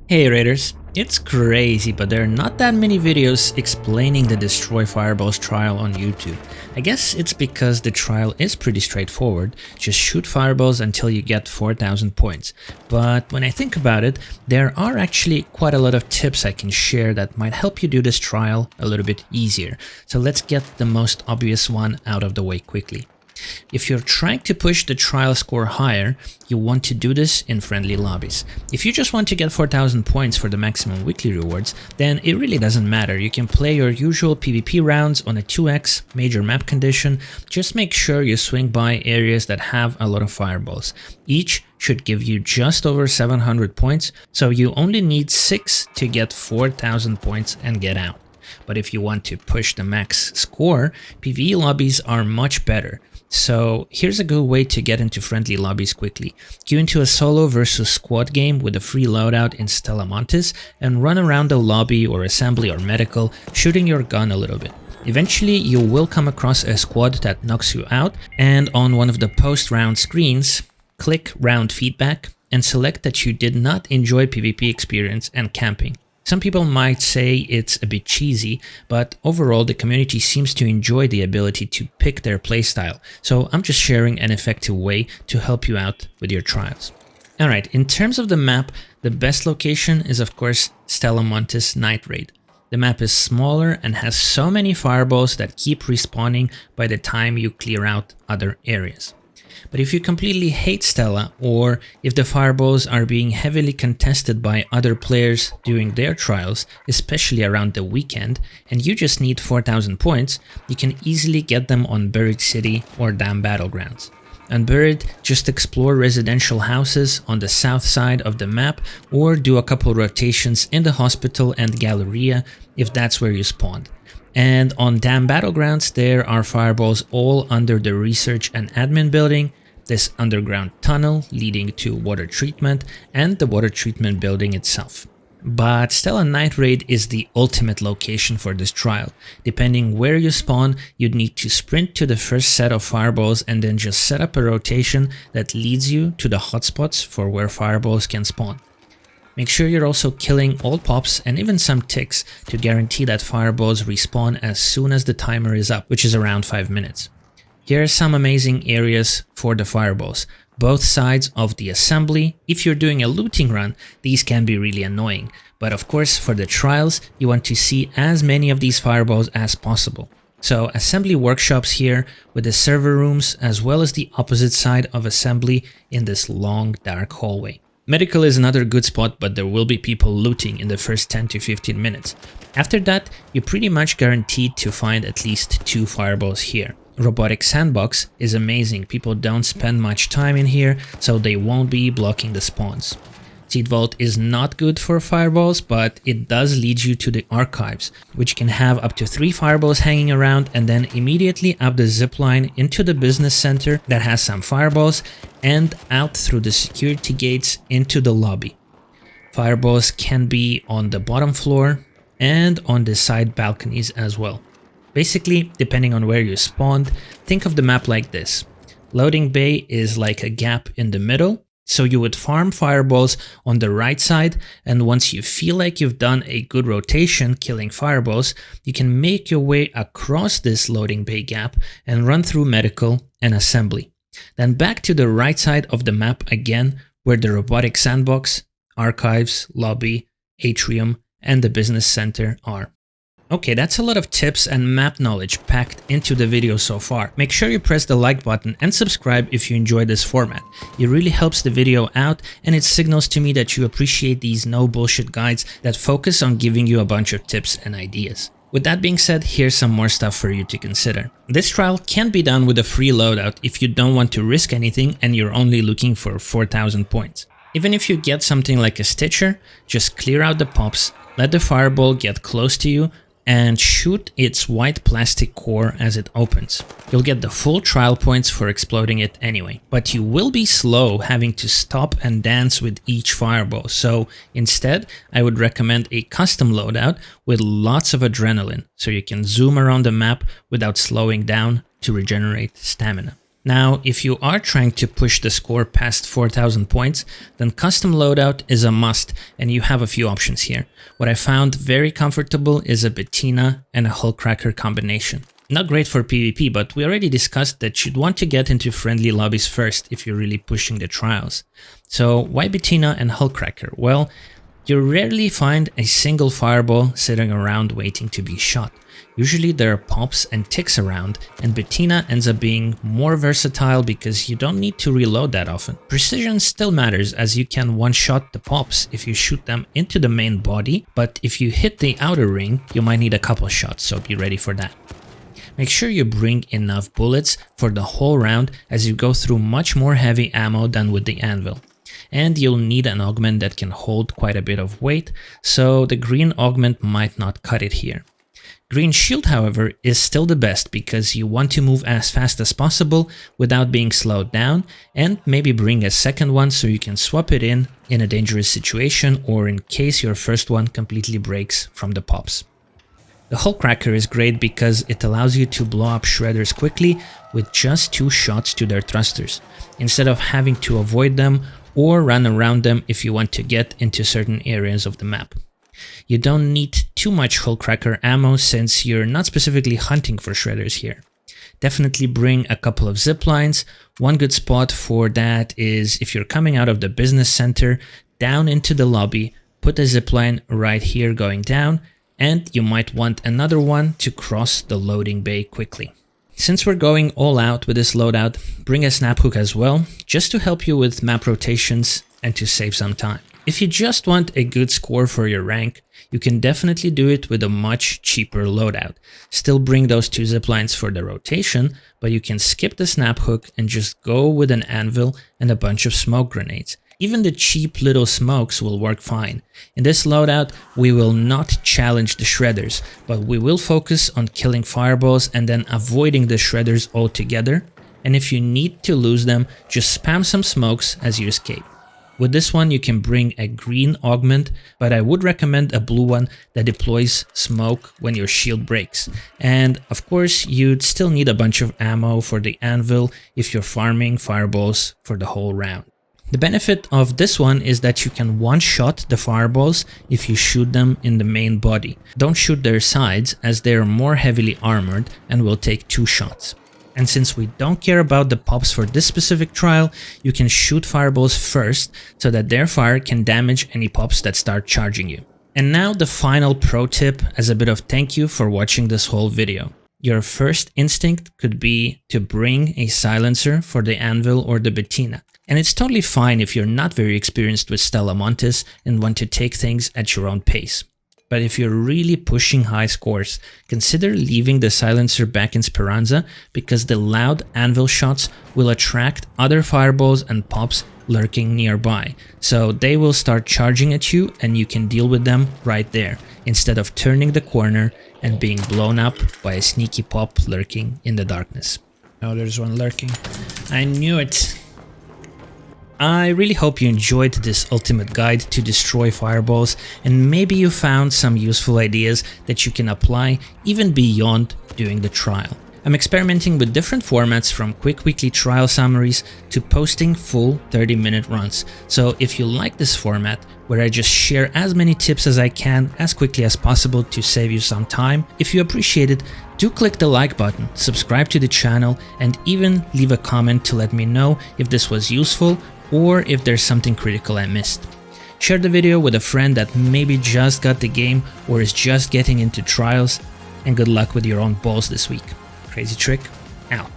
Hey Raiders, it's crazy, but there are not that many videos explaining the Destroy Fireballs trial on YouTube. I guess it's because the trial is pretty straightforward, just shoot fireballs until you get 4,000 points. But when I think about it, there are actually quite a lot of tips I can share that might help you do this trial a little bit easier. So let's get the most obvious one out of the way quickly. If you're trying to push the trial score higher, you want to do this in friendly lobbies. If you just want to get 4,000 points for the maximum weekly rewards, then it really doesn't matter. You can play your usual PvP rounds on a 2x major map condition. Just make sure you swing by areas that have a lot of fireballs. Each should give you just over 700 points, so you only need 6 to get 4,000 points and get out. But if you want to push the max score, PvE lobbies are much better. So here's a good way to get into friendly lobbies quickly. Queue into a solo versus squad game with a free loadout in Stella Montis and run around the lobby or assembly or medical, shooting your gun a little bit. Eventually you will come across a squad that knocks you out, and on one of the post-round screens, click round feedback and select that you did not enjoy PvP experience and camping. Some people might say it's a bit cheesy, but overall the community seems to enjoy the ability to pick their playstyle, so I'm just sharing an effective way to help you out with your trials. Alright, in terms of the map, the best location is of course Stella Montis Night Raid. The map is smaller and has so many fireballs that keep respawning by the time you clear out other areas. But if you completely hate Stella, or if the fireballs are being heavily contested by other players during their trials, especially around the weekend, and you just need 4,000 points, you can easily get them on Buried City or Dam Battlegrounds. On Buried, just explore residential houses on the south side of the map, or do a couple rotations in the hospital and Galleria if that's where you spawned. And on Dam Battlegrounds, there are fireballs all under the research and admin building, this underground tunnel leading to water treatment, and the water treatment building itself. But Stella Night Raid is the ultimate location for this trial. Depending where you spawn, you'd need to sprint to the first set of fireballs and then just set up a rotation that leads you to the hotspots for where fireballs can spawn. Make sure you're also killing all pops and even some ticks to guarantee that fireballs respawn as soon as the timer is up, which is around 5 minutes. Here are some amazing areas for the fireballs. Both sides of the assembly. If you're doing a looting run, these can be really annoying. But of course, for the trials, you want to see as many of these fireballs as possible. So assembly workshops here with the server rooms, as well as the opposite side of assembly in this long dark hallway. Medical is another good spot, but there will be people looting in the first 10 to 15 minutes. After that, you're pretty much guaranteed to find at least 2 fireballs here. Robotic Sandbox is amazing. People don't spend much time in here, so they won't be blocking the spawns. Seed Vault is not good for fireballs, but it does lead you to the archives, which can have up to 3 fireballs hanging around, and then immediately up the zipline into the business center that has some fireballs, and out through the security gates into the lobby. Fireballs can be on the bottom floor and on the side balconies as well. Basically, depending on where you spawned, think of the map like this. Loading bay is like a gap in the middle, so you would farm fireballs on the right side, and once you feel like you've done a good rotation killing fireballs, you can make your way across this loading bay gap and run through medical and assembly. Then back to the right side of the map again, where the robotic sandbox, archives, lobby, atrium, and the business center are. Okay, that's a lot of tips and map knowledge packed into the video so far. Make sure you press the like button and subscribe if you enjoy this format. It really helps the video out, and it signals to me that you appreciate these no bullshit guides that focus on giving you a bunch of tips and ideas. With that being said, here's some more stuff for you to consider. This trial can be done with a free loadout if you don't want to risk anything and you're only looking for 4,000 points. Even if you get something like a Stitcher, just clear out the pops, let the fireball get close to you, and shoot its white plastic core as it opens. You'll get the full trial points for exploding it anyway, but you will be slow having to stop and dance with each fireball, so instead I would recommend a custom loadout with lots of adrenaline, so you can zoom around the map without slowing down to regenerate stamina. Now, if you are trying to push the score past 4000 points, then custom loadout is a must, and you have a few options here. What I found very comfortable is a Bettina and a Hullcracker combination. Not great for PvP, but we already discussed that you'd want to get into friendly lobbies first if you're really pushing the trials. So why Bettina and Hullcracker? Well, you rarely find a single fireball sitting around waiting to be shot. Usually there are pops and ticks around, and Bettina ends up being more versatile because you don't need to reload that often. Precision still matters, as you can one-shot the pops if you shoot them into the main body, but if you hit the outer ring, you might need a couple shots, so be ready for that. Make sure you bring enough bullets for the whole round, as you go through much more heavy ammo than with the Anvil. And you'll need an augment that can hold quite a bit of weight, so the green augment might not cut it here. Green shield, however, is still the best because you want to move as fast as possible without being slowed down, and maybe bring a second one so you can swap it in a dangerous situation or in case your first one completely breaks from the pops. The Hullcracker is great because it allows you to blow up shredders quickly with just 2 shots to their thrusters, instead of having to avoid them or run around them if you want to get into certain areas of the map. You don't need too much Hullcracker ammo since you're not specifically hunting for shredders here. Definitely bring a couple of ziplines. One good spot for that is if you're coming out of the business center down into the lobby, put a zipline right here going down, and you might want another one to cross the loading bay quickly. Since we're going all out with this loadout, bring a snap hook as well, just to help you with map rotations and to save some time. If you just want a good score for your rank, you can definitely do it with a much cheaper loadout. Still bring those 2 ziplines for the rotation, but you can skip the snap hook and just go with an Anvil and a bunch of smoke grenades. Even the cheap little smokes will work fine. In this loadout, we will not challenge the shredders, but we will focus on killing fireballs and then avoiding the shredders altogether. And if you need to lose them, just spam some smokes as you escape. With this one, you can bring a green augment, but I would recommend a blue one that deploys smoke when your shield breaks. And of course, you'd still need a bunch of ammo for the Anvil if you're farming fireballs for the whole round. The benefit of this one is that you can one-shot the fireballs if you shoot them in the main body. Don't shoot their sides, as they are more heavily armored and will take 2 shots. And since we don't care about the pops for this specific trial, you can shoot fireballs first so that their fire can damage any pops that start charging you. And now the final pro tip as a bit of thank you for watching this whole video. Your first instinct could be to bring a silencer for the Anvil or the Bettina. And it's totally fine if you're not very experienced with Stella Montis and want to take things at your own pace. But if you're really pushing high scores, consider leaving the silencer back in Speranza, because the loud Anvil shots will attract other fireballs and pops lurking nearby. So they will start charging at you and you can deal with them right there, instead of turning the corner and being blown up by a sneaky pop lurking in the darkness. Oh, there's one lurking. I knew it. I really hope you enjoyed this ultimate guide to destroy fireballs, and maybe you found some useful ideas that you can apply even beyond doing the trial. I'm experimenting with different formats, from quick weekly trial summaries to posting full 30-minute runs. So if you like this format, where I just share as many tips as I can as quickly as possible to save you some time, if you appreciate it, do click the like button, subscribe to the channel, and even leave a comment to let me know if this was useful or if there's something critical I missed. Share the video with a friend that maybe just got the game or is just getting into trials, and good luck with your own balls this week. Crazy Trick, out.